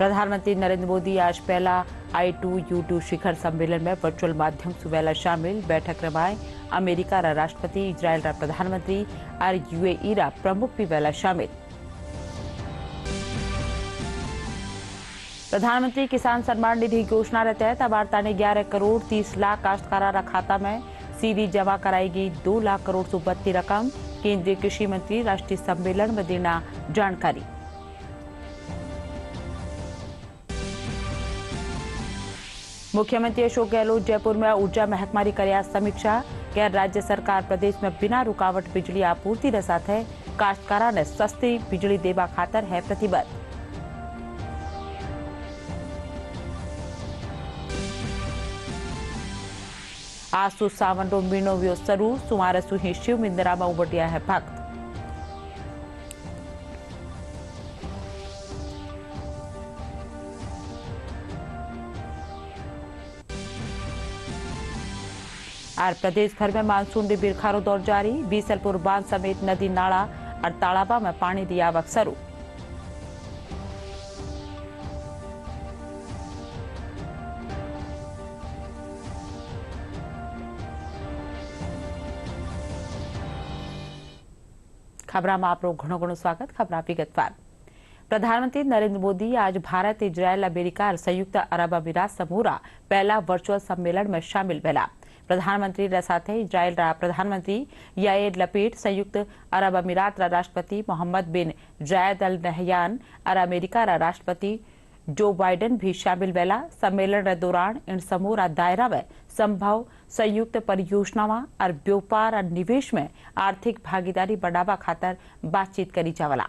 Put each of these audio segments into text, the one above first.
प्रधानमंत्री नरेंद्र मोदी आज पहला I2U2 शिखर सम्मेलन में वर्चुअल माध्यम से वेला शामिल। बैठक रमाए अमेरिका रा राष्ट्रपति, इजराइल रा प्रधानमंत्री और UAE रा प्रमुख भी वेला शामिल। प्रधानमंत्री किसान सम्मान निधि योजना के तहत अबारता ने 11 करोड़ 30 लाख काश्तकारा खाता में सीधी जमा कराएगी 2 लाख करोड़ से बढ़ती रकम। केंद्रीय कृषि मंत्री राष्ट्रीय सम्मेलन में देना जानकारी। मुख्यमंत्री अशोक गहलोत जयपुर में ऊर्जा महकमा की करिया समीक्षा। गैर राज्य सरकार प्रदेश में बिना रुकावट बिजली आपूर्ति के साथ है काश्तकारा ने सस्ती बिजली देवा खातर है प्रतिबद्ध। आज सु सावन रो महीनो व्यो शुरू। सुमार सु ही शिव मंदिर में उमटिया है भक्त। और प्रदेश भर में मानसून के बिरखारो दौर जारी। बीसलपुर बांध समेत नदी नाला और तालाबा में पानी की आवक शुरू। खबरा में आपरो घणो घणो स्वागत। खबरा विगतवार। प्रधानमंत्री नरेंद्र मोदी आज भारत, इजराइल, अमेरिका और संयुक्त अरब अमीरात समूह रा पहला वर्चुअल सम्मेलन में शामिल भेला। प्रधानमंत्री रा साथे इजराइल रा प्रधानमंत्री याइर लपीड, संयुक्त अरब अमीरात रा राष्ट्रपति मोहम्मद बिन जायद अल नहयान और अमेरिका रा राष्ट्रपति जो बाइडेन भी शामिल भेला। सम्मेलन के दौरान इन समूह रा दायरा में संभव संयुक्त परियोजनाओं और व्यापार और निवेश में आर्थिक भागीदारी बढ़ावा खातर बातचीत करी जावला।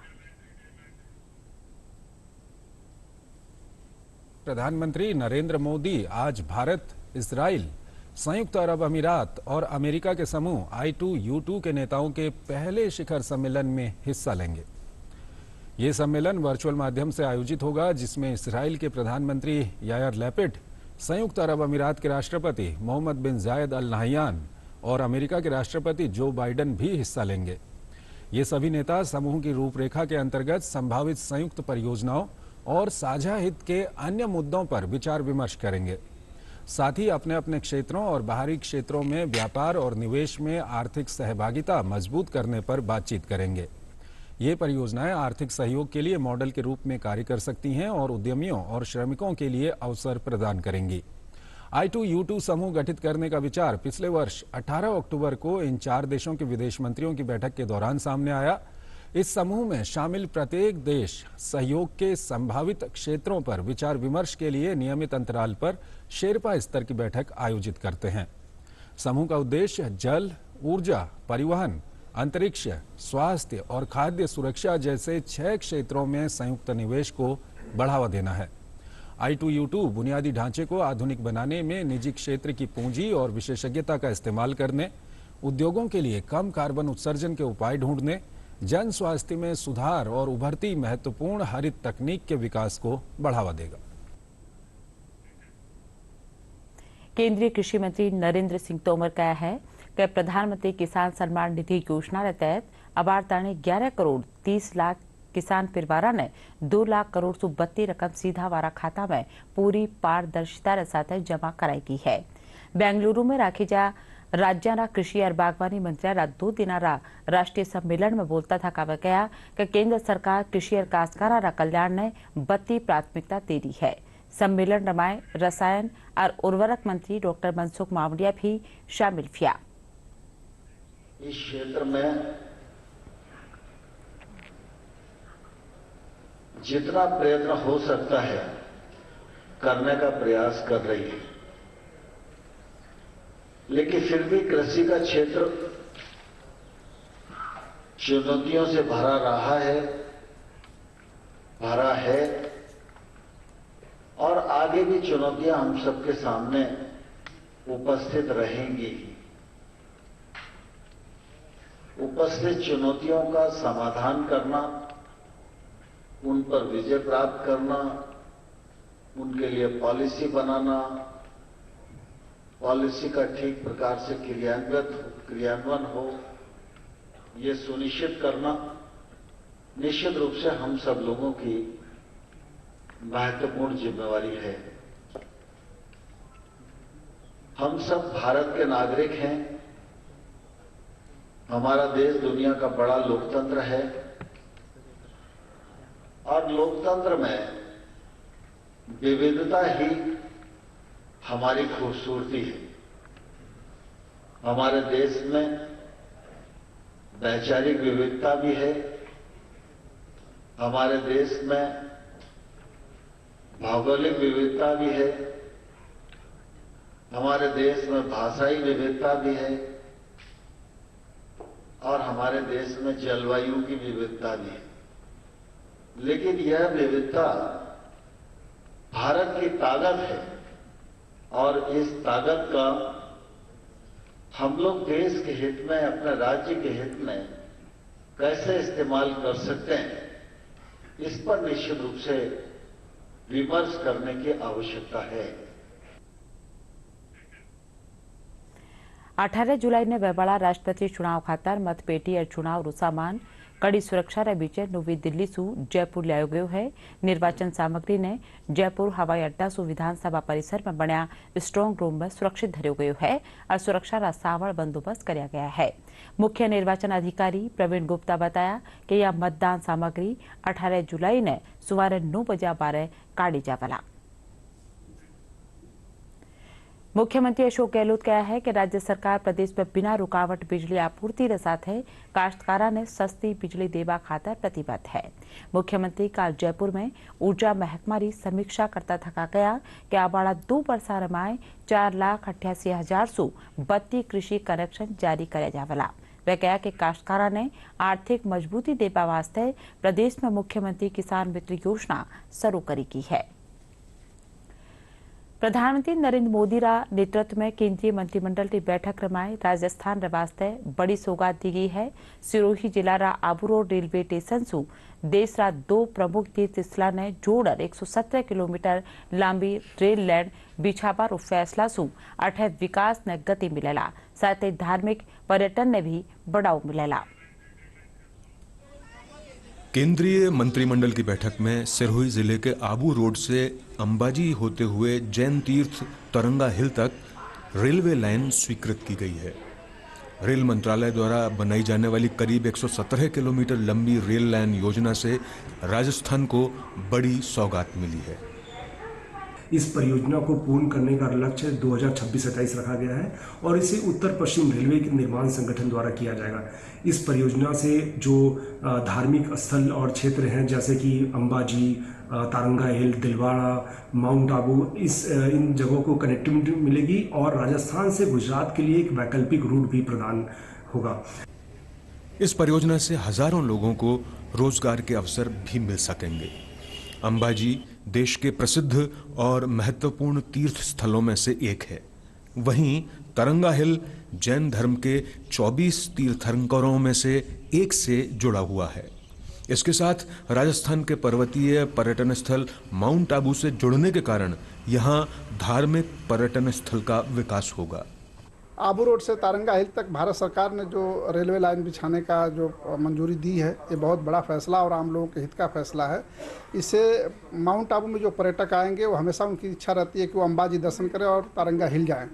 प्रधानमंत्री नरेंद्र मोदी आज भारत, इजराइल, संयुक्त अरब अमीरात और अमेरिका के समूह I2U2 के नेताओं के पहले शिखर सम्मेलन में हिस्सा लेंगे। ये सम्मेलन वर्चुअल माध्यम से आयोजित होगा, जिसमें इजराइल के प्रधानमंत्री याइर लैपिड, संयुक्त अरब अमीरात के राष्ट्रपति मोहम्मद बिन जायद अल नहयान और अमेरिका के राष्ट्रपति जो बाइडेन भी हिस्सा लेंगे। ये सभी नेता समूह की रूपरेखा के अंतर्गत संभावित संयुक्त परियोजनाओं और साझा हित के अन्य मुद्दों पर विचार विमर्श करेंगे। साथ ही अपने अपने क्षेत्रों और बाहरी क्षेत्रों में व्यापार और निवेश में आर्थिक सहभागिता मजबूत करने पर बातचीत करेंगे। ये परियोजनाएं आर्थिक सहयोग के लिए मॉडल के रूप में कार्य कर सकती हैं और उद्यमियों और श्रमिकों के लिए अवसर प्रदान करेंगी। I2U2 समूह गठित करने का विचार पिछले वर्ष 18 अक्टूबर को इन 4 देशों के विदेश मंत्रियों की बैठक के दौरान सामने आया। इस समूह में शामिल प्रत्येक देश सहयोग के संभावित क्षेत्रों पर विचार विमर्श के लिए नियमित अंतराल पर शेरपा स्तर की बैठक आयोजित करते हैं। समूह का उद्देश्य जल, ऊर्जा, परिवहन, अंतरिक्ष, स्वास्थ्य और खाद्य सुरक्षा जैसे 6 क्षेत्रों में संयुक्त निवेश को बढ़ावा देना है। I2U2 बुनियादी ढांचे को आधुनिक बनाने में निजी क्षेत्र की पूंजी और विशेषज्ञता का इस्तेमाल करने, उद्योगों के लिए कम कार्बन उत्सर्जन के उपाय ढूंढने, जन स्वास्थ्य में सुधार और उभरती महत्वपूर्ण हरित तकनीक के विकास को बढ़ावा देगा। केंद्रीय कृषि मंत्री नरेंद्र सिंह तोमर कहा है कि प्रधानमंत्री किसान सम्मान निधि योजना के तहत अबारता ने 11 करोड़ 30 लाख किसान परिवार ने 2 लाख करोड़ से बढ़ती रकम सीधा वारा खाता में पूरी पारदर्शिता के साथ जमा कराई है। बेंगलुरु में राखी जा राज्य कृषि और बागवानी मंत्री 2 दिन राष्ट्रीय सम्मेलन में बोलता था कहा कि केंद्र सरकार कृषि और काश्तकारा कल्याण ने बढ़ती प्राथमिकता दे दी है। सम्मेलन रमाए रसायन और उर्वरक मंत्री डॉक्टर मनसुख मांडविया भी शामिल किया। इस क्षेत्र में जितना प्रयत्न हो सकता है करने का प्रयास कर रही है, लेकिन फिर भी कृषि का क्षेत्र चुनौतियों से भरा है और आगे भी चुनौतियां हम सबके सामने उपस्थित रहेंगी। उपस्थित चुनौतियों का समाधान करना, उन पर विजय प्राप्त करना, उनके लिए पॉलिसी बनाना, पॉलिसी का ठीक प्रकार से क्रियान्वयन हो, ये सुनिश्चित करना निश्चित रूप से हम सब लोगों की महत्वपूर्ण जिम्मेवारी है। हम सब भारत के नागरिक हैं। हमारा देश दुनिया का बड़ा लोकतंत्र है और लोकतंत्र में विविधता ही हमारी खूबसूरती है। हमारे देश में वैचारिक विविधता भी है। हमारे देश में भौगोलिक विविधता भी है। हमारे देश में भाषाई विविधता भी है और हमारे देश में जलवायु की विविधता भी है। लेकिन यह विविधता भारत की ताकत है और इस ताकत का हम लोग देश के हित में, अपने राज्य के हित में कैसे इस्तेमाल कर सकते हैं, इस पर निश्चित रूप से विमर्श करने की आवश्यकता है। 18 જુલાઈને વેવાળા રાષ્ટ્રપતિ ચુણાવ ખાતર મતપેટી और चुनाव रो सामान कड़ी सुरक्षा रे बीच नवी दिल्ली सु जयपुर लायो गयो है। निर्वाचन सामग्री ने जयपुर हवाई अड्डा सु विधानसभा परिसर में बन्या स्ट्रांग रूम में सुरक्षित धर्यो गयो है और सुरक्षा रा सावड़ बंदोबस्त करया गया है। मुख्य निर्वाचन अधिकारी प्रवीण गुप्ता बताया कि यह मतदान सामग्री 18 जुलाई ने सुवारे 9 बजे 12 काढ़ी जावला। मुख्यमंत्री अशोक गहलोत कहा है कि राज्य सरकार प्रदेश में बिना रुकावट बिजली आपूर्ति के साथ काश्तकारा ने सस्ती बिजली देवा खातर प्रतिबद्ध है। मुख्यमंत्री कल जयपुर में ऊर्जा महकमा की समीक्षा करता थका गया कि आवाड़ा 2 वर्षा में 4,88,000 सु 32 कृषि कनेक्शन जारी करे जावला। वे कहा कि काश्तकारा ने आर्थिक मजबूती देवा वास्ते प्रदेश में मुख्यमंत्री किसान मित्र योजना शुरू करी की है। प्रधानमंत्री नरेंद्र मोदी रा नेतृत्व में केंद्रीय मंत्रिमंडल की बैठक रमाए राजस्थान रे वास्ते बड़ी सौगात दी गई है। सिरोही जिला रा आबू रोड रेलवे स्टेशन सु देश रा 2 प्रमुख तीर्थ स्थल ने जोड़र 117 किलोमीटर लंबी रेल लाइन बिछावा रो फैसला सु अठे विकास ने गति मिलेला, साथ ही धार्मिक पर्यटन ने भी बढ़ाव मिलेला। केंद्रीय मंत्रिमंडल की बैठक में सिरोही जिले के आबू रोड से अंबाजी होते हुए जैन तीर्थ तरंगा हिल तक रेलवे लाइन स्वीकृत की गई है। रेल मंत्रालय द्वारा बनाई जाने वाली करीब 117 किलोमीटर लंबी रेल लाइन योजना से राजस्थान को बड़ी सौगात मिली है। इस परियोजना को पूर्ण करने का लक्ष्य 2026-27 रखा गया है और इसे उत्तर पश्चिम रेलवे के निर्माण संगठन द्वारा किया जाएगा। इस परियोजना से जो धार्मिक स्थल और क्षेत्र हैं जैसे कि अंबाजी, तारंगा हिल, दिलवाड़ा, माउंट आबू, इन जगहों को कनेक्टिविटी मिलेगी और राजस्थान से गुजरात के लिए एक वैकल्पिक रूट भी प्रदान होगा। इस परियोजना से हजारों लोगों को रोजगार के अवसर भी मिल सकेंगे। अंबाजी देश के प्रसिद्ध और महत्वपूर्ण तीर्थ स्थलों में से एक है। वहीं तरंगा हिल जैन धर्म के 24 तीर्थंकरों में से एक से जुड़ा हुआ है। इसके साथ राजस्थान के पर्वतीय पर्यटन स्थल माउंट आबू से जुड़ने के कारण यहाँ धार्मिक पर्यटन स्थल का विकास होगा। आबू रोड से तारंगा हिल तक भारत सरकार ने जो रेलवे लाइन बिछाने का जो मंजूरी दी है, ये बहुत बड़ा फैसला और आम लोगों के हित का फैसला है। इससे माउंट आबू में जो पर्यटक आएंगे वो हमेशा उनकी इच्छा रहती है कि वो अंबाजी दर्शन करें और तारंगा हिल जाएं।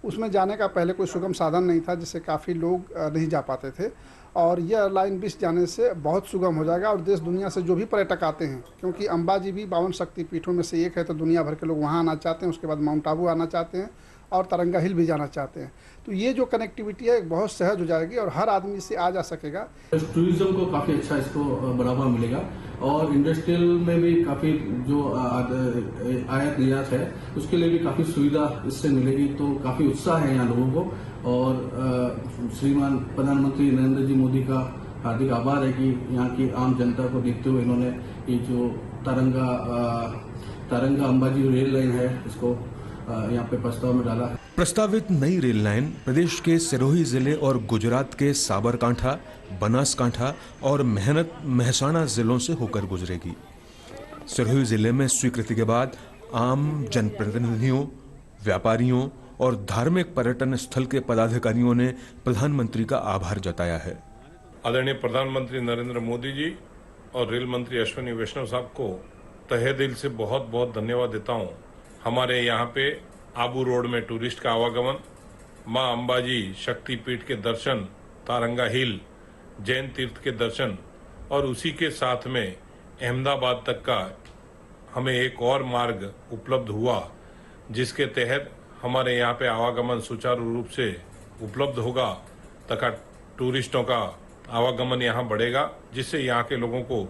उसमें जाने का पहले कोई सुगम साधन नहीं था, जिससे काफ़ी लोग नहीं जा पाते थे और यह लाइन बिछ जाने से बहुत सुगम हो जाएगा और देश दुनिया से जो भी पर्यटक आते हैं, क्योंकि अंबाजी भी 52 शक्तिपीठों में से एक है, तो दुनिया भर के लोग वहाँ आना चाहते हैं। उसके बाद माउंट आबू आना चाहते हैं और तरंगा हिल भी जाना चाहते हैं। तो ये जो कनेक्टिविटी है बहुत सहज हो जाएगी और हर आदमी इससे आ जा सकेगा। टूरिज्म को काफ़ी अच्छा इसको बढ़ावा मिलेगा और इंडस्ट्रियल में भी काफ़ी जो आयात निर्यात है उसके लिए भी काफ़ी सुविधा इससे मिलेगी। तो काफ़ी उत्साह है यहाँ लोगों को और श्रीमान प्रधानमंत्री नरेंद्र जी मोदी का हार्दिक आभार है कि यहाँ की आम जनता को देखते हुए इन्होंने ये जो तारंगा अंबाजी रेल लाइन है इसको यहाँ पे प्रस्ताव में डाला है। प्रस्तावित नई रेल लाइन प्रदेश के सिरोही जिले और गुजरात के साबरकांठा, बनासकांठा और मेहसाणा जिलों से होकर गुजरेगी। सिरोही जिले में स्वीकृति के बाद आम जनप्रतिनिधियों, व्यापारियों और धार्मिक पर्यटन स्थल के पदाधिकारियों ने प्रधानमंत्री का आभार जताया है। आदरणीय प्रधानमंत्री नरेंद्र मोदी जी और रेल मंत्री अश्विनी वैष्णव साहब को तहे दिल से बहुत बहुत धन्यवाद देता हूँ। हमारे यहाँ पे आबू रोड में टूरिस्ट का आवागमन, माँ अंबाजी शक्तिपीठ के दर्शन, तारंगा हिल जैन तीर्थ के दर्शन और उसी के साथ में अहमदाबाद तक का हमें एक और मार्ग उपलब्ध हुआ, जिसके तहत हमारे यहाँ पे आवागमन सुचारू रूप से उपलब्ध होगा तथा टूरिस्टों का आवागमन यहाँ बढ़ेगा, जिससे यहाँ के लोगों को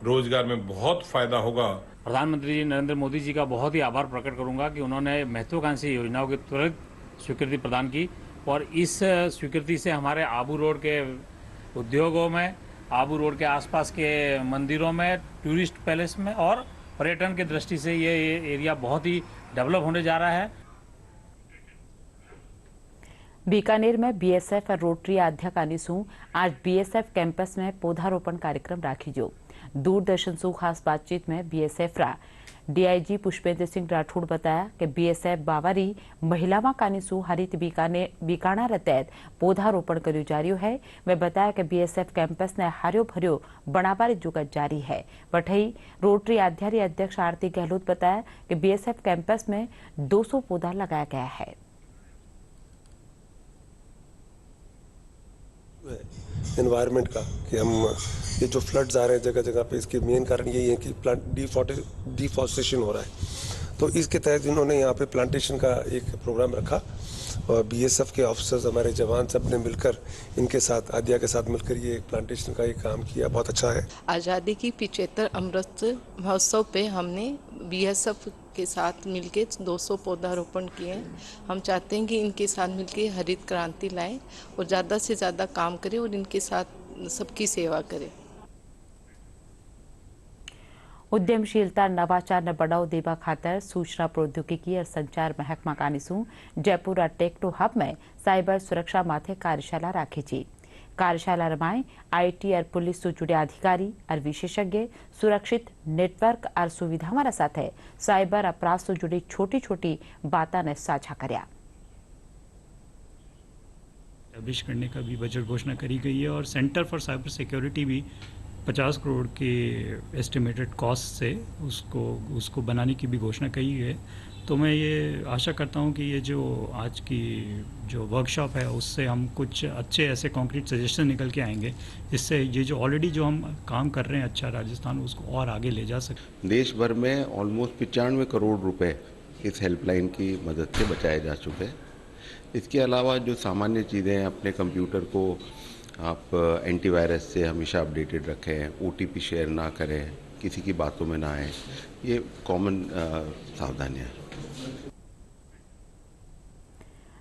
रोजगार में बहुत फायदा होगा। प्रधानमंत्री जी नरेंद्र मोदी जी का बहुत ही आभार प्रकट करूंगा कि उन्होंने महत्वाकांक्षी योजनाओं की त्वरित स्वीकृति प्रदान की और इस स्वीकृति से हमारे आबू रोड के उद्योगों में, आबू रोड के आसपास के मंदिरों में, टूरिस्ट पैलेस में और पर्यटन की दृष्टि से ये एरिया बहुत ही डेवलप होने जा रहा है। बीकानेर में बीएसएफ और रोटरी अध्यक्ष अनिसू आज बीएसएफ कैंपस में पौधारोपण कार्यक्रम राखी जो दूरदर्शन से खास बातचीत में बीएसएफ रा डीआईजी पुष्पेंद्र सिंह राठौड़ बताया कि बीएसएफ बावरी महिलावा कानिसू हरित बीकाना तहत पौधारोपण कर्यो जारियो है। वे बताया कि बीएसएफ कैंपस ने हरियो भरियो बनावारी जुगत जारी है। वठई रोटरी आध्यारी अध्यक्ष आरती गहलोत बताया कि बीएसएफ कैंपस में 200 पौधा लगाया गया है। एनवायरनमेंट का कि हम ये जो फ्लड्स आ रहे हैं जगह जगह पे, इसके मेन कारण यही है कि प्लांट डिफॉरेस्टेशन हो रहा है। तो इसके तहत इन्होंने यहाँ पे प्लांटेशन का एक प्रोग्राम रखा और बीएसएफ के ऑफिसर्स, हमारे जवान सब ने मिलकर इनके साथ, आदिया के साथ मिलकर ये प्लांटेशन का एक काम किया। बहुत अच्छा है। आज़ादी की 75 अमृत महोत्सव पे हमने बीएसएफ के साथ मिलके 200 पौधारोपण किए हैं। हम चाहते हैं कि इनके साथ मिलके हरित क्रांति लाएं और ज़्यादा से ज़्यादा काम करें और इनके साथ सबकी सेवा करें। उद्यमशीलता नवाचार ने बढ़ावा देवा खातर सूचना प्रौद्योगिकी और संचार महकमा कानिसू जयपुर टेक्नो हब में साइबर सुरक्षा माथे कार्यशाला राखी थी। कार्यशाला रमाए आईटी और पुलिस से जुड़े अधिकारी और विशेषज्ञ सुरक्षित नेटवर्क और सुविधाओं साथ साइबर अपराध से जुड़ी छोटी छोटी बातों ने साझा करया। एस्टैब्लिश करने का भी बजट घोषणा करी गई है और सेंटर फॉर साइबर सिक्योरिटी भी 50 करोड़ के एस्टिमेटेड कॉस्ट से उसको बनाने की भी घोषणा की है। तो मैं ये आशा करता हूँ कि ये जो आज की जो वर्कशॉप है उससे हम कुछ अच्छे ऐसे कॉन्क्रीट सजेशन निकल के आएंगे, जिससे ये जो ऑलरेडी जो हम काम कर रहे हैं अच्छा राजस्थान, उसको और आगे ले जा सकें। देश भर में ऑलमोस्ट 95 करोड़ रुपए इस हेल्पलाइन की मदद से बचाए जा चुके हैं। इसके अलावा जो सामान्य चीज़ें हैं, अपने कंप्यूटर को आप एंटीवायरस से हमेशा अपडेटेड रखें, ओटीपी शेयर ना करें, किसी की बातों में ना आए, ये कॉमन सावधानियाँ।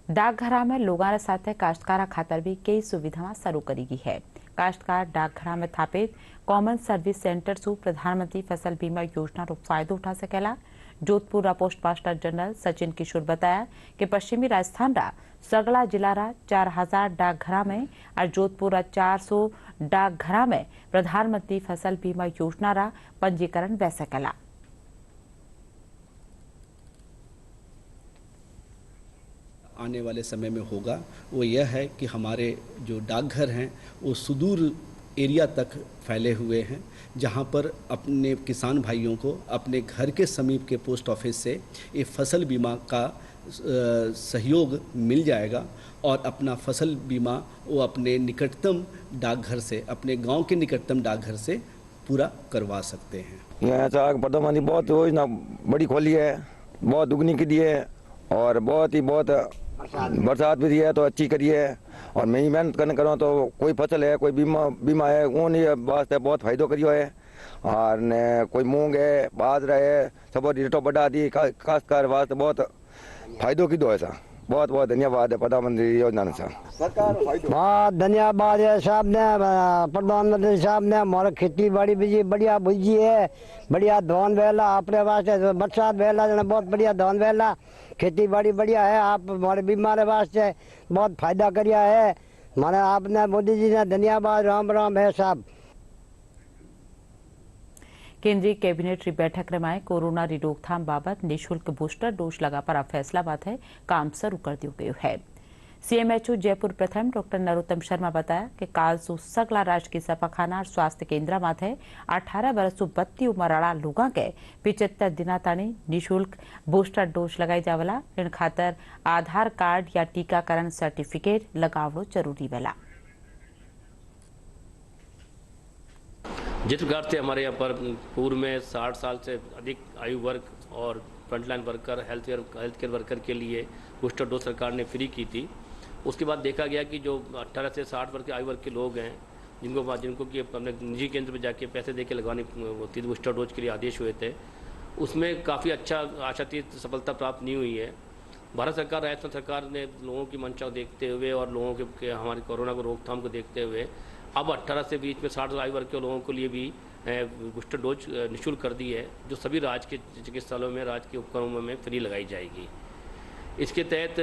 डाकघरा में लोगों साथ काश्तकारा खातर भी कई सुविधाएं शुरू करी गई है। काश्तकार डाकघरा में स्थापित कॉमन सर्विस सेंटर से प्रधानमंत्री फसल बीमा योजना रो फायदो उठा सकेला। Jodhpur post master general Sachin Kishore बताया कि पश्चिमी राजस्थान रा सगला जिला रा 4000 डाकघरा में और जोधपुर 400 डाकघरा में प्रधानमंत्री फसल बीमा योजना रा पंजीकरण वै सकेला। आने वाले समय में होगा वो यह है कि हमारे जो डाकघर हैं वो सुदूर एरिया तक फैले हुए हैं, जहां पर अपने किसान भाइयों को अपने घर के समीप के पोस्ट ऑफिस से ये फसल बीमा का सहयोग मिल जाएगा और अपना फसल बीमा वो अपने निकटतम डाकघर से, अपने गांव के निकटतम डाकघर से पूरा करवा सकते हैं। यहाँ प्रधानमंत्री बहुत योजना बड़ी खोली है, बहुत दुगनी की दी है और बहुत बरसात भी दी है तो अच्छी करी है। और मैं ही मेहनत करने करूँ तो कोई फसल है, कोई बीमा है, वो नहीं वास्ते बहुत फायदो करियो है। और ने कोई मूंग है, बाजरा है, सब रेटो बढ़ा दी, खासकर वास्ते बहुत फायदो की दो है। बहुत बहुत धन्यवाद है प्रधानमंत्री योजना से। बहुत धन्यवाद है साहब ने, प्रधानमंत्री साहब ने हमारा खेती बाड़ी भी बढ़िया बुझी है, बढ़िया धान वेला अपने वास्ते बरसात वेला बहुत बढ़िया धान वेला, खेती बाड़ी बढ़िया है। आप हमारे बीमार वास्ते बहुत फायदा करिया है, माने आपने मोदी जी ने धन्यवाद, राम राम है साहब। केंद्रीय कैबिनेट री बैठक रमाए कोरोना री रोकथाम बाबत निःशुल्क बूस्टर डोज लगा पर फैसला बात है काम शुरू कर दियो गयो है। सीएमएचओ जयपुर प्रथम डॉक्टर नरोत्तम शर्मा बताया कि कालसू सगला राजकीय सफाखाना और स्वास्थ्य केंद्र माथे 18 वर्ष 32 उमरवाળા लोगों के 75 दिना ताणी निःशुल्क बूस्टर डोज लगाई जावला। इन खातर आधार कार्ड या टीकाकरण सर्टिफिकेट लगावड़ो जरूरी वेला। जिस प्रकार से हमारे यहाँ पर पूर्व में 60 साल से अधिक आयु वर्ग और frontline worker health care worker के लिए बूस्टर डोज सरकार ने फ्री की थी। उसके बाद देखा गया कि जो 18 से 60 वर्ग के आयु वर्ग के लोग हैं जिनको कि अपने निजी केंद्र में जाके पैसे दे के लगवानी होती थी, बूस्टर डोज के लिए आदेश हुए थे, उसमें काफ़ी अच्छा आशातीत सफलता प्राप्त नहीं हुई है। भारत सरकार राजस्थान सरकार ने लोगों की मंशा को देखते हुए और लोगों के हमारे कोरोना को रोकथाम को देखते हुए अब 18 से बीच में 60 आयु वर्ग के लोगों के लिए भी बूस्टर डोज निःशुल्क कर दी है, जो सभी राज्य के चिकित्सालयों में राज्य के उपक्रमों में फ्री लगाई जाएगी। इसके तहत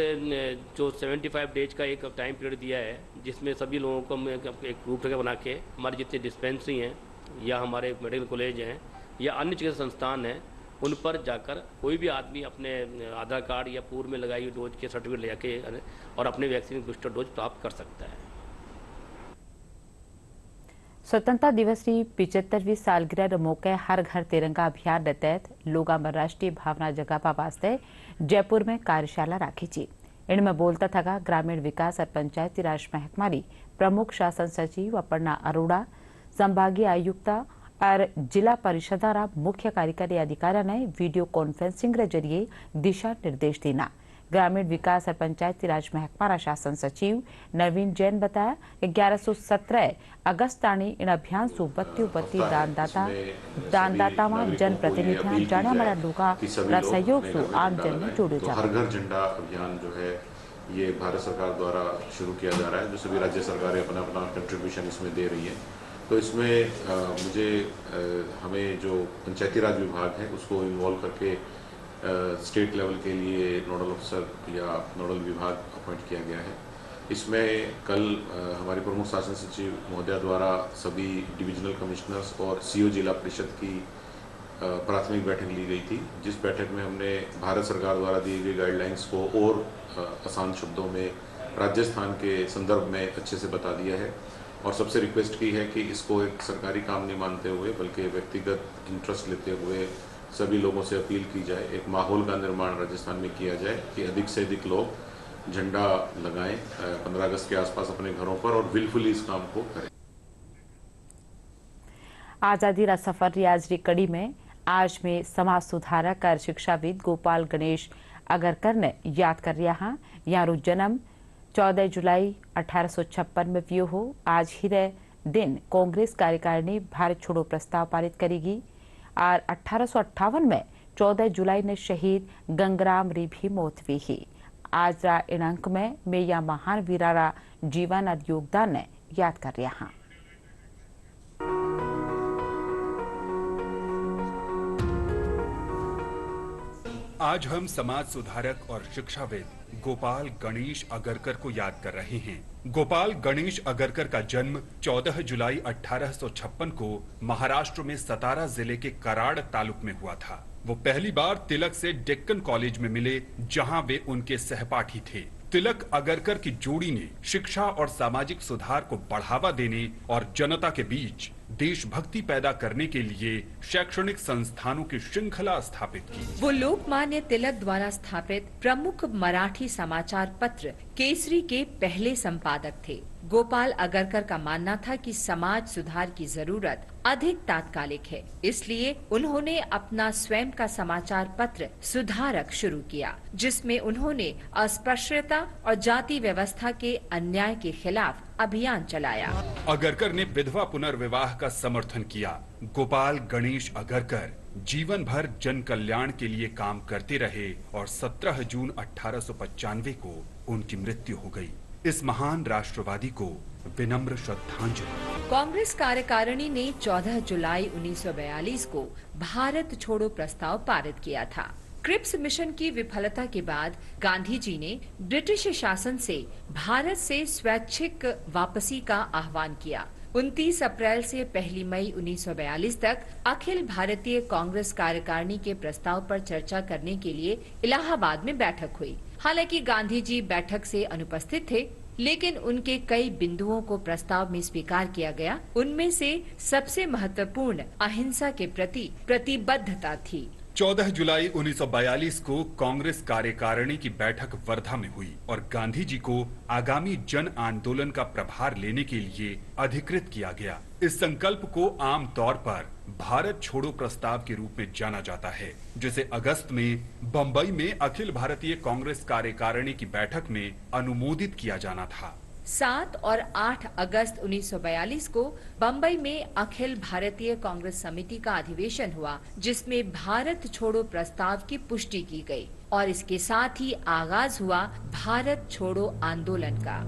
जो 75 डेज का एक टाइम पीरियड दिया है, जिसमें सभी लोगों को एक रूपरेखा बना के हमारी जितनी डिस्पेंसरी हैं या हमारे मेडिकल कॉलेज हैं या अन्य चिकित्सा संस्थान हैं, उन पर जाकर कोई भी आदमी अपने आधार कार्ड या पूर्व में लगाई हुई डोज के सर्टिफिकेट ले जाके और अपने वैक्सीन बूस्टर डोज प्राप्त कर सकता है। स्वतंत्रता दिवस की 75वीं सालगिरह मौके हर घर तिरंगा अभियान के तहत लोगों में राष्ट्रीय भावना जगावा वास्ते जयपुर में कार्यशाला राखी थी। इनमें बोलता था ग्रामीण विकास और पंचायती राज महकमा प्रमुख शासन सचिव अपर्णा अरोड़ा, संभागीय आयुक्त और जिला परिषद मुख्य कार्यकारी अधिकारी ने वीडियो कॉन्फ्रेंसिंग के जरिए दिशा निर्देश देना। ग्रामीण विकास और पंचायती राज महकमा शासन सचिव नवीन जैन बताया कि 1117 अगस्त ताणी इन अभियान सु बत्ती दानदाता जनप्रतिनिधियां जाने वाला लोगों सहयोग सु आम जन ने जोड़ो जा। हर घर झंडा अभियान जो है ये भारत सरकार द्वारा शुरू किया जा रहा है, जो सभी राज्य सरकारें अपना अपना कंट्रीब्यूशन इसमें दे रही है। तो इसमें हमें जो पंचायती राज विभाग है उसको इन्वॉल्व करके स्टेट लेवल के लिए नोडल अफसर या नोडल विभाग अपॉइंट किया गया है। इसमें कल हमारे प्रमुख शासन सचिव महोदया द्वारा सभी डिविजनल कमिश्नर्स और सीओ जिला परिषद की प्राथमिक बैठक ली गई थी, जिस बैठक में हमने भारत सरकार द्वारा दी गई गाइडलाइंस को और आसान शब्दों में राजस्थान के संदर्भ में अच्छे से बता दिया है और सबसे रिक्वेस्ट की है कि इसको एक सरकारी काम नहीं मानते हुए बल्कि व्यक्तिगत इंटरेस्ट लेते हुए सभी लोगों से अपील की जाए, एक माहौल का निर्माण राजस्थान में किया जाए कि अधिक से अधिक लोग झंडा लगाएं 15 अगस्त के आसपास अपने घरों पर और विलफुली इस काम को करें। आजादी रा सफर रियाज री कड़ी में आज में समाज सुधारक और शिक्षाविद गोपाल गणेश अगरकर ने याद कर रहा है। यारो जन्म 14 जुलाई 1856 में व्यो हो। आज ही रे दिन कांग्रेस कार्यकारिणी भारत छोड़ो प्रस्ताव पारित करेगी और 1858 में 14 जुलाई ने शहीद गंगराम री भी मौत हुई ही। आज रा इन अंक में मैं या महान वीरारा जीवन और योगदान ने याद कर रहा हाँ। आज हम समाज सुधारक और शिक्षाविद गोपाल गणेश अगरकर को याद कर रहे हैं। गोपाल गणेश अगरकर का जन्म 14 जुलाई 1856 को महाराष्ट्र में सतारा जिले के कराड़ तालुक में हुआ था। वो पहली बार तिलक से डेक्कन कॉलेज में मिले, जहां वे उनके सहपाठी थे। तिलक अगरकर की जोड़ी ने शिक्षा और सामाजिक सुधार को बढ़ावा देने और जनता के बीच देशभक्ति पैदा करने के लिए शैक्षणिक संस्थानों की श्रृंखला स्थापित की। वो लोकमान्य तिलक द्वारा स्थापित प्रमुख मराठी समाचार पत्र केसरी के पहले संपादक थे। गोपाल अगरकर का मानना था कि समाज सुधार की जरूरत अधिक तात्कालिक है, इसलिए उन्होंने अपना स्वयं का समाचार पत्र सुधारक शुरू किया, जिसमें उन्होंने अस्पृश्यता और जाति व्यवस्था के अन्याय के खिलाफ अभियान चलाया। अगरकर ने विधवा पुनर्विवाह का समर्थन किया। गोपाल गणेश अगरकर जीवन भर जन कल्याण के लिए काम करते रहे और 17 जून 1895 को उनकी मृत्यु हो गई। इस महान राष्ट्रवादी को विनम्र श्रद्धांजलि। कांग्रेस कार्यकारिणी ने 14 जुलाई 1942 को भारत छोड़ो प्रस्ताव पारित किया था। क्रिप्स मिशन की विफलता के बाद गांधी जी ने ब्रिटिश शासन से भारत से स्वैच्छिक वापसी का आह्वान किया। 29 अप्रैल से 1 मई 1942 तक अखिल भारतीय कांग्रेस कार्यकारिणी के प्रस्ताव पर चर्चा करने के लिए इलाहाबाद में बैठक हुई। हालांकि गांधी जी बैठक से अनुपस्थित थे, लेकिन उनके कई बिंदुओं को प्रस्ताव में स्वीकार किया गया। उनमें से सबसे महत्वपूर्ण अहिंसा के प्रति प्रतिबद्धता थी। 14 जुलाई 1942 को कांग्रेस कार्यकारिणी की बैठक वर्धा में हुई और गांधी जी को आगामी जन आंदोलन का प्रभार लेने के लिए अधिकृत किया गया। इस संकल्प को आम तौर पर भारत छोड़ो प्रस्ताव के रूप में जाना जाता है, जिसे अगस्त में बंबई में अखिल भारतीय कांग्रेस कार्यकारिणी की बैठक में अनुमोदित किया जाना था। 7 और 8 अगस्त 1942 को बंबई में अखिल भारतीय कांग्रेस समिति का अधिवेशन हुआ, जिसमें भारत छोड़ो प्रस्ताव की पुष्टि की गई और इसके साथ ही आगाज हुआ भारत छोड़ो आंदोलन का।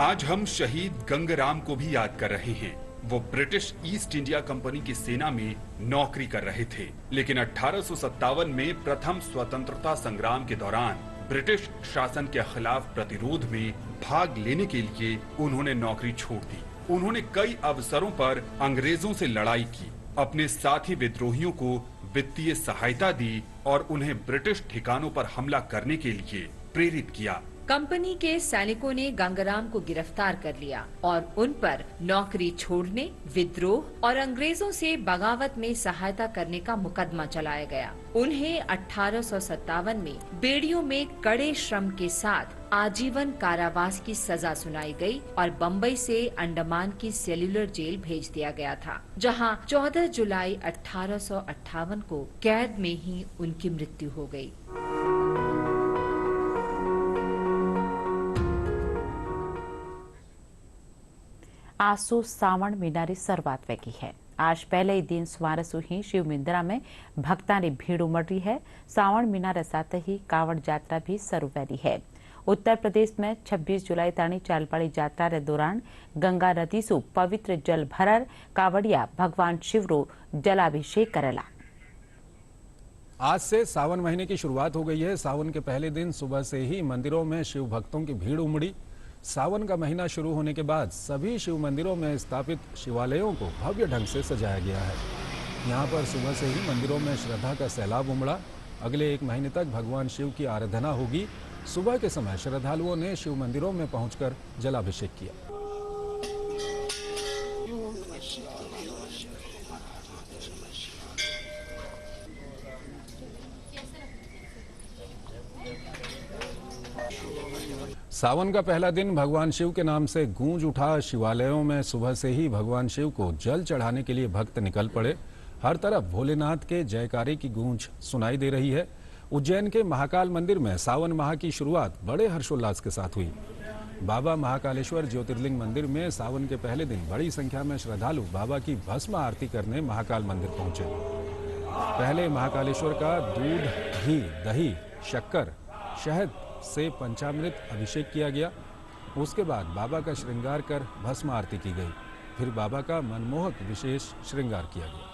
आज हम शहीद गंगाराम को भी याद कर रहे हैं। वो ब्रिटिश ईस्ट इंडिया कंपनी की सेना में नौकरी कर रहे थे, लेकिन 1857 में प्रथम स्वतंत्रता संग्राम के दौरान ब्रिटिश शासन के खिलाफ प्रतिरोध में भाग लेने के लिए उन्होंने नौकरी छोड़ दी। उन्होंने कई अवसरों पर अंग्रेजों से लड़ाई की, अपने साथी विद्रोहियों को वित्तीय सहायता दी और उन्हें ब्रिटिश ठिकानों पर हमला करने के लिए प्रेरित किया। कंपनी के सैनिकों ने गंगाराम को गिरफ्तार कर लिया और उन पर नौकरी छोड़ने, विद्रोह और अंग्रेजों से बगावत में सहायता करने का मुकदमा चलाया गया। उन्हें 1857 में बेड़ियों में कड़े श्रम के साथ आजीवन कारावास की सजा सुनाई गई और बंबई से अंडमान की सेल्युलर जेल भेज दिया गया था, जहां 14 जुलाई 1858 को कैद में ही उनकी मृत्यु हो गई। आसो श्रावण महिन्याची શરૂઆત વેગી है। आज पहले ही दिन सुमारसु ही शिव मंदिर में भक्तांनी भीड़ उमड़ रही है। श्रावण महीना के साथ ही कावड़ यात्रा भी शुरू हुई है। उत्तर प्रदेश में 26 जुलाई ताणी चालपाड़ी यात्रा के दौरान गंगा नदी से पवित्र जल भरर कावड़िया भगवान शिव रो जलाभिषेक करेला। आज से सावन महीने की शुरुआत हो गई है। सावन के पहले दिन सुबह से ही मंदिरों में शिव भक्तों की भीड़ उमड़ी। सावन का महीना शुरू होने के बाद सभी शिव मंदिरों में स्थापित शिवालयों को भव्य ढंग से सजाया गया है। यहाँ पर सुबह से ही मंदिरों में श्रद्धा का सैलाब उमड़ा। अगले 1 महीने तक भगवान शिव की आराधना होगी। सुबह के समय श्रद्धालुओं ने शिव मंदिरों में पहुंचकर जलाभिषेक किया। सावन का पहला दिन भगवान शिव के नाम से गूंज उठा। शिवालयों में सुबह से ही भगवान शिव को जल चढ़ाने के लिए भक्त निकल पड़े। हर तरफ भोलेनाथ के जयकारे की गूंज सुनाई दे रही है। उज्जैन के महाकाल मंदिर में सावन माह की शुरुआत बड़े हर्षोल्लास के साथ हुई। बाबा महाकालेश्वर ज्योतिर्लिंग मंदिर में सावन के पहले दिन बड़ी संख्या में श्रद्धालु बाबा की भस्म आरती करने महाकाल मंदिर पहुंचे। पहले महाकालेश्वर का दूध, घी, दही, शक्कर, शहद से पंचामृत अभिषेक किया गया। उसके बाद बाबा का श्रृंगार कर भस्म आरती की गई। फिर बाबा का मनमोहक विशेष श्रृंगार किया गया।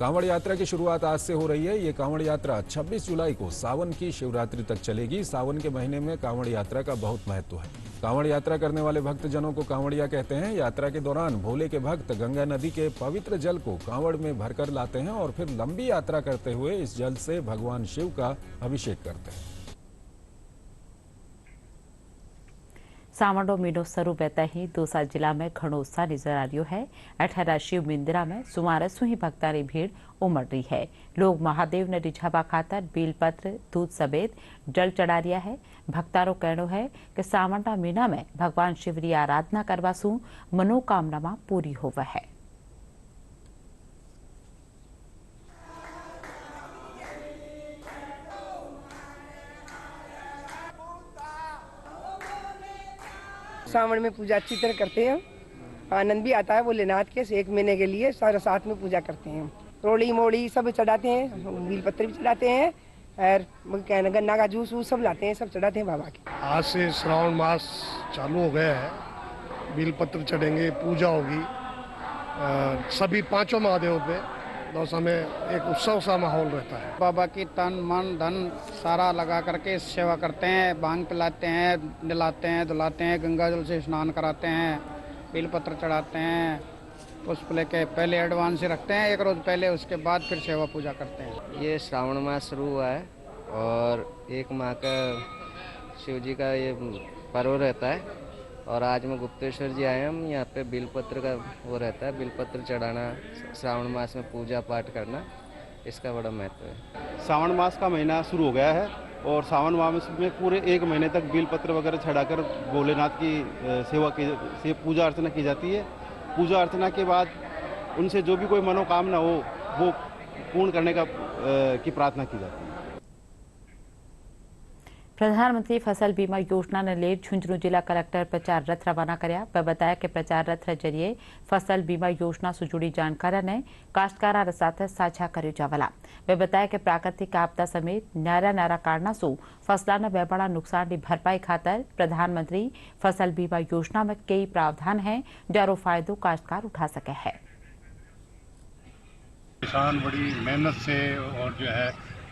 कांवड़ यात्रा की शुरुआत आज से हो रही है। ये कांवड़ यात्रा 26 जुलाई को सावन की शिवरात्रि तक चलेगी। सावन के महीने में कांवड़ यात्रा का बहुत महत्व है। कांवड़ यात्रा करने वाले भक्तजनों को कांवड़िया कहते हैं। यात्रा के दौरान भोले के भक्त गंगा नदी के पवित्र जल को कांवड़ में भरकर लाते हैं और फिर लंबी यात्रा करते हुए इस जल से भगवान शिव का अभिषेक करते हैं। सावणो महीनो शुरू होता ही दौसा जिला में घणो उत्साह नजर आ रही है। अठारा शिव मंदिर में सुमारसु ही भक्तों की भीड़ उमड़ रही है। लोग महादेव ने रिझावा खातर बेलपत्र, दूध समेत जल चढ़ा रिया है। भक्तों का कहना है कि सावणना महीना में भगवान शिव की आराधना करवा सु मनोकामना पूरी होवे है। सावन में पूजा अच्छी तरह करते हैं। आनंद भी आता है भोलेनाथ के। 1 महीने के लिए सारे साथ में पूजा करते हैं। रोड़ी मोड़ी सब चढ़ाते हैं, बेल पत्र भी चढ़ाते हैं, और गन्ना का जूस वूस सब लाते हैं, सब चढ़ाते हैं बाबा के। आज से श्रावण मास चालू हो गया है, बिलपत्र चढ़ेंगे, पूजा होगी सभी पांचों महादेव पे। दौसा में एक उत्सव सा माहौल रहता है। बाबा की तन मन धन सारा लगा करके सेवा करते हैं, भांग पिलाते हैं, नहलाते हैं, धुलाते हैं, गंगा जल से स्नान कराते हैं, बिलपत्र चढ़ाते हैं, पुष्प लेके पहले एडवांस रखते हैं 1 रोज पहले, उसके बाद फिर सेवा पूजा करते हैं। ये श्रावण मास शुरू हुआ है और 1 माह का शिव जी का ये पर्व रहता है और आज में गुप्तेश्वर जी आए हम यहाँ पे बिलपत्र का वो रहता है, बिलपत्र चढ़ाना, श्रावण मास में पूजा पाठ करना, इसका बड़ा महत्व है। श्रावण मास का महीना शुरू हो गया है और श्रावण मास में पूरे 1 महीने तक बिलपत्र वगैरह चढ़ाकर भोलेनाथ की सेवा की पूजा अर्चना की जाती है। पूजा अर्चना के बाद उनसे जो भी कोई मनोकामना हो वो पूर्ण करने की प्रार्थना की जाती है। प्रधानमंत्री फसल बीमा योजना ने लेट झुंझुनू जिला कलेक्टर प्रचार रथ रवाना કર્યા। वह बताया कि प्रचार रथ जरिए फसल बीमा योजना से जुड़ी जानकारी ने काश्तकारों साथ साझा करी जावला। वह बताया कि प्राकृतिक आपदा समेत नारा कारणों से फसलों ने बेबड़ा नुकसान की भरपाई खातर प्रधानमंत्री फसल बीमा योजना में कई प्रावधान है जारो फायदो काश्तकार उठा सके है। किसान बड़ी मेहनत से और जो है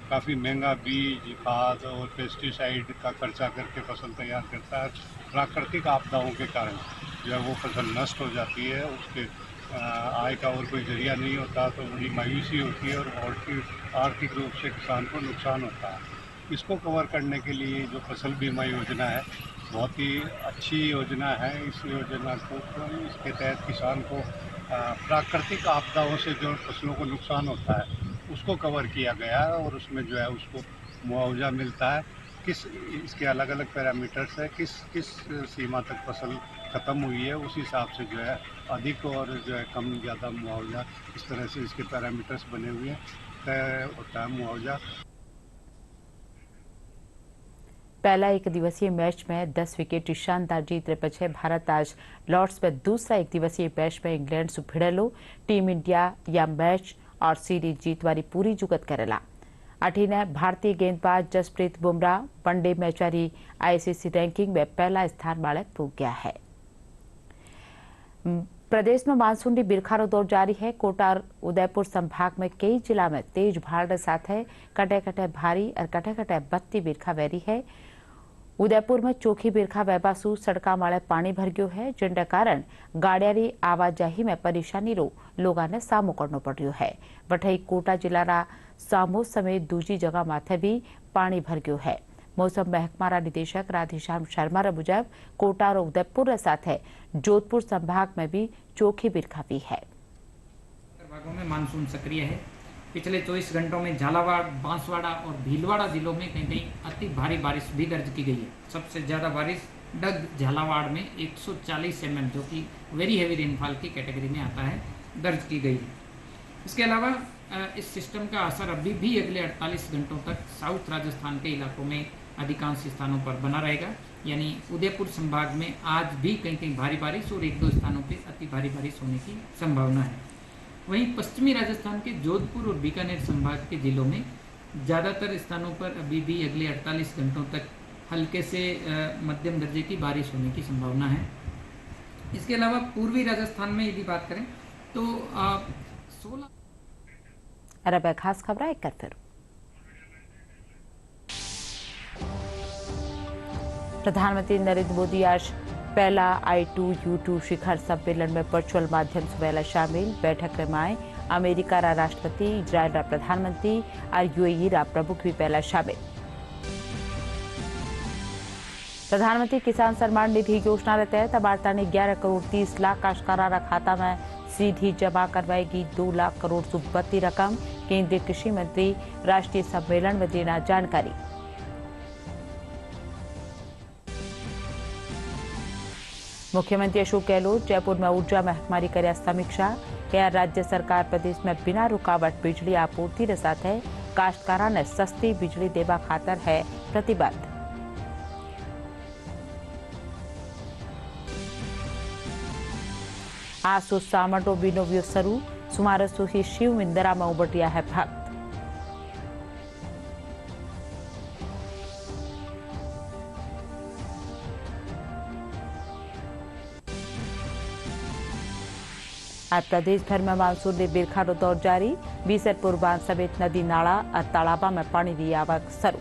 काफ़ी महंगा बीज, खाद और पेस्टिसाइड का खर्चा करके फसल तैयार करता है। प्राकृतिक आपदाओं के कारण जो है वो फसल नष्ट हो जाती है, उसके आय का और कोई जरिया नहीं होता, तो बड़ी मायूसी होती है और आर्थिक रूप से किसान को नुकसान होता है। इसको कवर करने के लिए जो फसल बीमा योजना है बहुत ही अच्छी योजना है। इस योजना को इसके तहत किसान को प्राकृतिक आपदाओं से जो फसलों को नुकसान होता है उसको कवर किया गया है और उसमें जो है उसको मुआवजा मिलता है। इसके अलग अलग पैरामीटर्स है, किस सीमा तक फसल ख़त्म हुई है उस हिसाब से जो है अधिक और जो है कम ज़्यादा मुआवजा, इस तरह से इसके पैरामीटर्स बने हुए हैं, तय होता है मुआवजा। पहला 1 दिवसीय मैच में 10 विकेट की शानदार जीत रे पछे भारत आज लॉर्ड्स में दूसरा 1 दिवसीय मैच में इंग्लैंड से भिड़ेलो। टीम इंडिया या मैच और सीरीज जीत वाली पूरी जुगत करेला। अठीने भारतीय गेंदबाज जसप्रीत बुमराह वनडे मैच वाली आईसीसी रैंकिंग में पहला स्थान वाले पहुंच गया है। प्रदेश में मानसून की बिरखारो दौर जारी है। कोटा और उदयपुर संभाग में कई जिला में तेज भाड़ के साथ कटे कटे भारी और कटे कटे बत्ती बिरखा वहरी है। उदयपुर में चोखी बिरखा वहबासू सड़का माळे पानी भर गयो है, जिनके कारण गाड़िया की आवाजाही में परेशानी रो लोगों ने सामो करनो पड़ो है। वठई कोटा जिला सामो समेत दूसरी जगह माथे भी पानी भर गयो है। मौसम महकमा निदेशक राधेश्याम शर्मा रे मुजब कोटा और उदयपुर साथ जोधपुर संभाग में भी चोखी बिरखा भी है। भागों में मानसून सक्रिय है। पिछले 24 घंटों में झालावाड़, बांसवाड़ा और भीलवाड़ा जिलों में कहीं कहीं अति भारी बारिश भी दर्ज की गई है। सबसे ज़्यादा बारिश डग झालावाड़ में 140 mm जो कि वेरी हेवी रेनफॉल की कैटेगरी में आता है, दर्ज की गई है। इसके अलावा इस सिस्टम का असर अभी भी अगले 48 घंटों तक साउथ राजस्थान के इलाकों में अधिकांश स्थानों पर बना रहेगा। यानी उदयपुर संभाग में आज भी कहीं कहीं भारी बारिश और 1-2 स्थानों पर अति भारी बारिश होने की संभावना है। वहीं पश्चिमी राजस्थान के जोधपुर और बीकानेर संभाग के जिलों में ज़्यादातर स्थानों पर अभी भी अगले 48 घंटों तक हल्के से मध्यम दर्जे की बारिश होने की संभावना है। इसके अलावा पूर्वी राजस्थान में यदि बात करें तो 16 अरब खास खबर एक कर फिर प्रधानमंत्री नरेंद्र मोदी आज पहला I2U2 शिखर सम्मेलन में वर्चुअल माध्यम से पहला शामिल। बैठक में अमेरिका रा राष्ट्रपति, इजराइल रा प्रधानमंत्री और UAE रा प्रमुख भी पहला शामिल। प्रधानमंत्री किसान सम्मान निधि योजना के तहत अबारता ने 11 करोड़ 30 लाख काश्तकारों रा खाता में सीधी जमा करवाएगी 2 लाख करोड़ से बढ़ती रकम। केंद्रीय कृषि मंत्री राष्ट्रीय सम्मेलन में देना जानकारी। मुख्यमंत्री अशोक गहलोत जयपुर में ऊर्जा महकमा कर्या समीक्षा। क्या राज्य सरकार प्रदेश में बिना रुकावट बिजली आपूर्ति के साथ काश्तकारों ने सस्ती बिजली देवा खातर है प्रतिबद्ध। आज सो सामटो बिनोवियो शुरू। सुमार सो ही शिव इंदिरा में उमटिया है भक्त। आज प्रदेशभर में मानसून ने बिरखानो दौर जारी। बीसलपुर बांध समेत नदी नाला और तालाबा में पानी की आवक शुरू।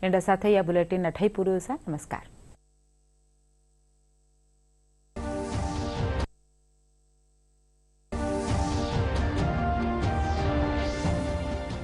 इंडा साथे या बुलेटिन अठाई पूरो। नमस्कार।